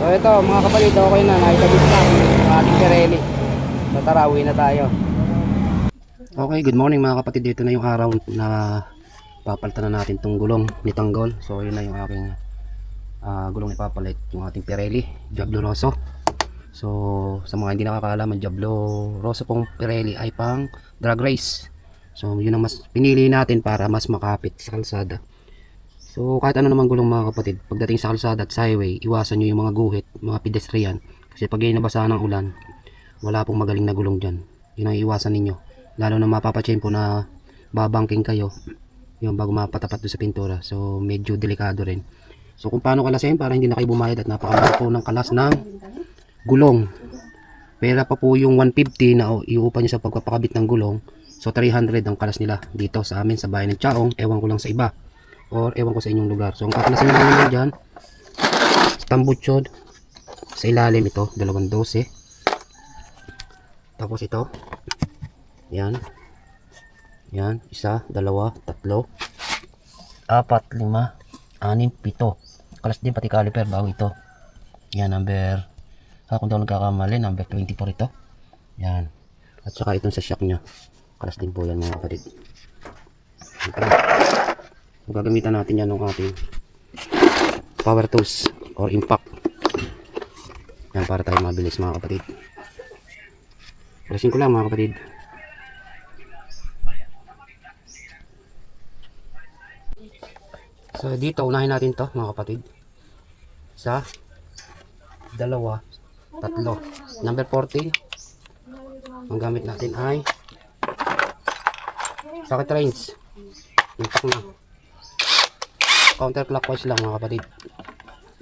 So ito mga kapatid, okay na, naikabit na ang ating Pirelli. So tara, uwi na tayo. Okay, good morning mga kapatid. Dito na yung araw na papalitan na natin tong gulong ni Tanggol. So yun na yung aking gulong ipapalit, yung ating Pirelli Diablo Rosso. So sa mga hindi nakakaalam, ang Diablo Rosso pong Pirelli ay pang drag race. So yun ang mas pinili natin para mas makapit sa kalsada. So kahit ano naman gulong mga kapatid, pagdating sa kalsada at sa highway, iwasan nyo yung mga guhit, mga pedestrian. Kasi pag yung nabasa ng ulan, wala pong magaling na gulong dyan. Yun ang iwasan ninyo. Lalo na mapapatsyempo na babangking kayo, yung bago mapatapat doon sa pintura. So medyo delikado rin. So kung paano kalasin para hindi na kayo bumayad at napakamahal po ng kalas ng gulong. Pera pa po yung 150 na iuupa nyo sa pagpapakabit ng gulong. So 300 ang kalas nila dito sa amin sa bayan ng Chaong. Ewan ko lang sa iba. Or ewan ko sa inyong lugar. So ang kakalasin naman dyan, tambutsod sa ilalim ito, 212. Tapos ito, yan, yan, 1, 2, 3, 4, 5, 6, 7. Kalas din pati caliper bago ito. Yan, number, kung daw nagkakamali, number 24 ito. Yan, at saka itong sa shock nya, kalas din po yan mga kapatid. So, gagamitan natin yan ng ating power tools or impact. Yan, para tayo mabilis mga kapatid. Pressing ko lang mga kapatid. So dito unahin natin to mga kapatid. 1, 2, 3. Number 14. Ang gamit natin ay socket wrench. Impact na. Counterclockwise lang mga kapatid.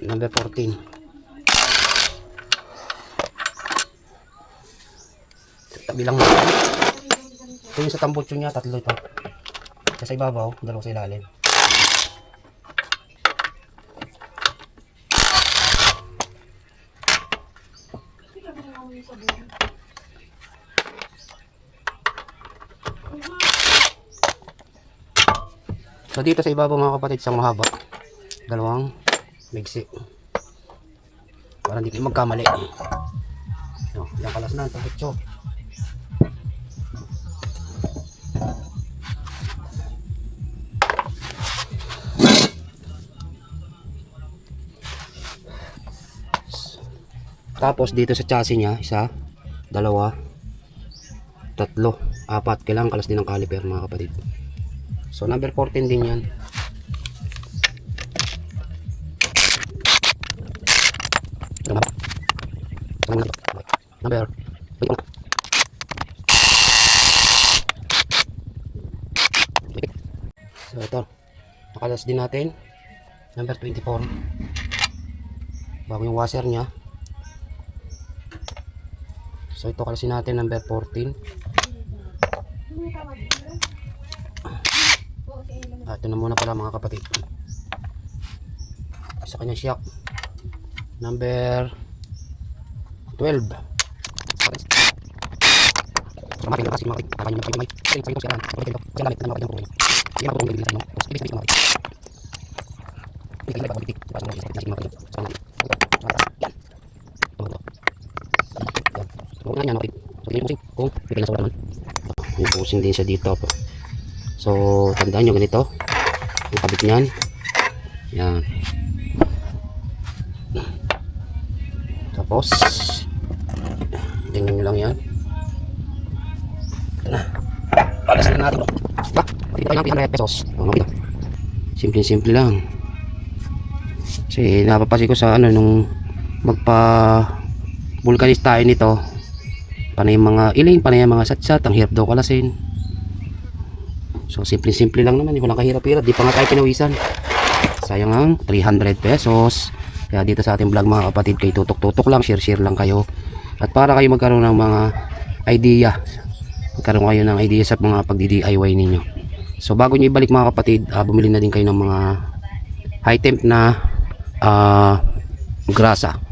Number 14. Tabi lang natin. Ito yung sa tambutso niya, 3 ito. Sa ibabaw, 2 sa ilalim. So dito sa ibabaw mga kapatid, isang mahaba, 2 migsi, para hindi kayo magkamali. So, yung kalas na, tambutso. Tapos dito sa chassis nya, 1, 2, 3, 4. Kailangan kalas din ng caliper mga kapatid. So number 14 din yan. Number. So ito, nakalas din natin number 24 bago yung washer nya. So ito kalasin natin number 14. Ito na muna pala mga kapatid. Sa kanyang shock number 12. Maraming na kasi mga kapatid. Maraming na kasi mga kapatid. Yung pusing din siya dito. So tandaan nyo ganito yung kabit nyan. Yan. Tapos tingnan nyo lang yan. Ito na, palas na natin. Dito tayo ng 300 pesos. Simple lang. Kasi napapasi ko sa ano nung magpa vulcanist tayo nito, panay mga iling, panay mga satsat, ang hirap daw kalasin. So simple lang naman, walang kahirap-hirap. Di pa nga tayo pinawisan. Sayang ang 300 pesos. Kaya dito sa ating vlog mga kapatid, kayo tutok-tutok lang, share lang kayo. At para kayo magkaroon ng mga idea, magkaroon kayo ng idea sa mga pagdi-DIY ninyo. So bago nyo ibalik mga kapatid, bumili na din kayo ng mga high temp na grasa.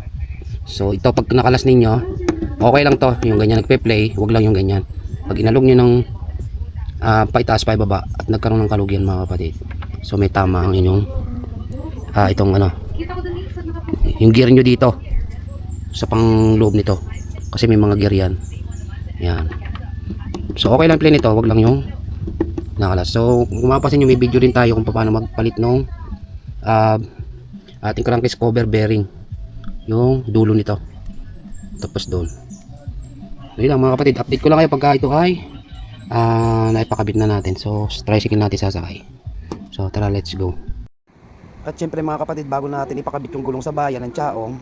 So ito pag nakalas ninyo, okay lang to, yung ganyan nagpe-play, wag lang yung ganyan. Pag inalog nyo ng paitaas pa ibaba at nagkaroon ng kalugyan mga kapatid, so may tama ang inyong itong ano, yung gear nyo dito. sa pang loob nito. Kasi may mga gear yan. Yan. So okay lang plain ito, wag lang yung nakalas. So kung mapapansin nyo, may video din tayo kung paano magpalit ng ating crankcase cover bearing. Yung dulo nito. Tapos doon. So yun lang mga kapatid, update ko lang kayo pagka ito ay naipakabit na natin. So tricycle natin sasakay. So tara, let's go. At syempre mga kapatid, bago natin ipakabit yung gulong sa bayan ng Chaong,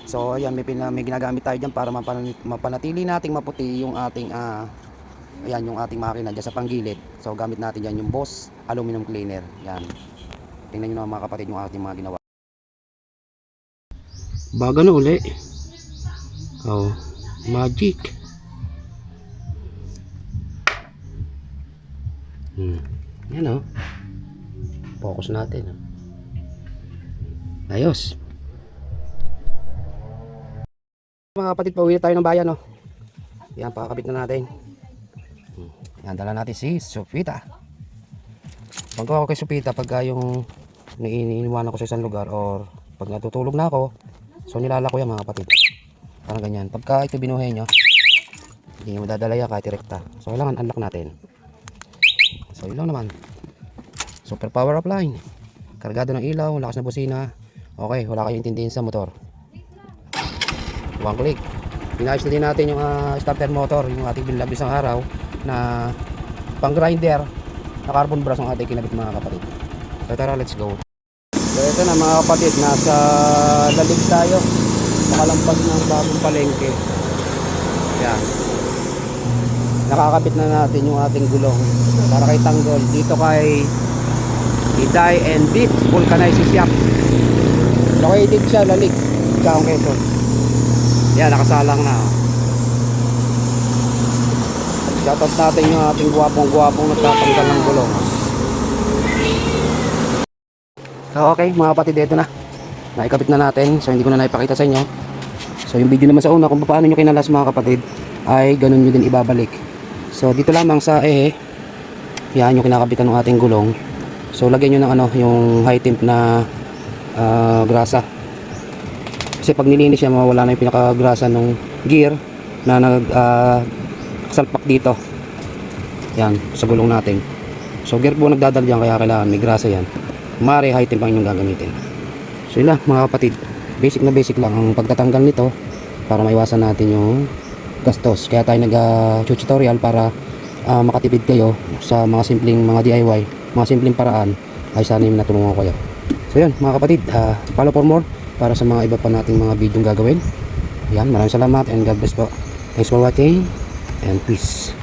so ayan, may ginagamit tayo dyan para mapanatili nating maputi yung ating ayan, yung ating makina dyan sa panggilid. So gamit natin dyan yung Boss aluminum cleaner. Yan, tingnan nyo na mga kapatid yung ating mga ginawa. Baga na uli. Oh, magic. Yan o. Focus natin. Ayos. Mga kapatid, pauwi tayo ng bayan, no? Yan, pakakabit na natin. Yan, dala natin si Sopita. Pagkawa ko kay Sopita, pagka yung iniiwan ako sa isang lugar or pag natutulog na ako, so nilala ko yan mga kapatid. Parang ganyan. Pagka ito binuhay nyo, hindi nyo madadala yan kahit direkta. So kailangan unlock natin. So yun lang naman. Super power up line. Kargado ng ilaw, lakas na busina. Okay, wala kayong intindihin sa motor. One click. Pinayos na din natin yung starter motor, yung ating binlab isang araw na pang grinder na carbon brass ang ating kinabit mga kapatid. So tara, let's go. So ito na mga kapatid, nasa lalig tayo. Nakalampas ng bagong palengke. Yan. Nakakabit na natin yung ating gulong para kay tanggol dito kay Iday and Beat Vulcanizing Shop. Located siya lalig, Chaong Quezon. Yan, nakasalang na. Shoutout natin yung ating gwapong nagtatanggal ng gulong. So okay mga kapatid, ito na. Naikabit na natin, so hindi ko na naipakita sa inyo. So yung video naman sa una kung paano nyo kinalas mga kapatid, ay ganun nyo din ibabalik. So dito lamang sa yan yung kinakabitan ng ating gulong. So lagyan nyo ng yung high temp na grasa. Kasi pag nilinis siya, mawala na yung pinakagrasa ng gear na nagsalpak dito. Yan, sa gulong natin. So gear po nagdadal dyan, kaya kailangan may grasa yan. Mare high temp ang inyong gagamitin. So yun lang mga kapatid, basic na basic lang ang pagtatanggal nito para maiwasan natin yung gastos. Kaya tayo nag-tutorial para makatipid kayo sa mga simpleng mga DIY, mga simpleng paraan ay sana yung natulungan ko kayo. So yun mga kapatid, follow for more para sa mga iba pa nating mga video gagawin. Yan, maraming salamat and God bless po. Thanks for watching and peace.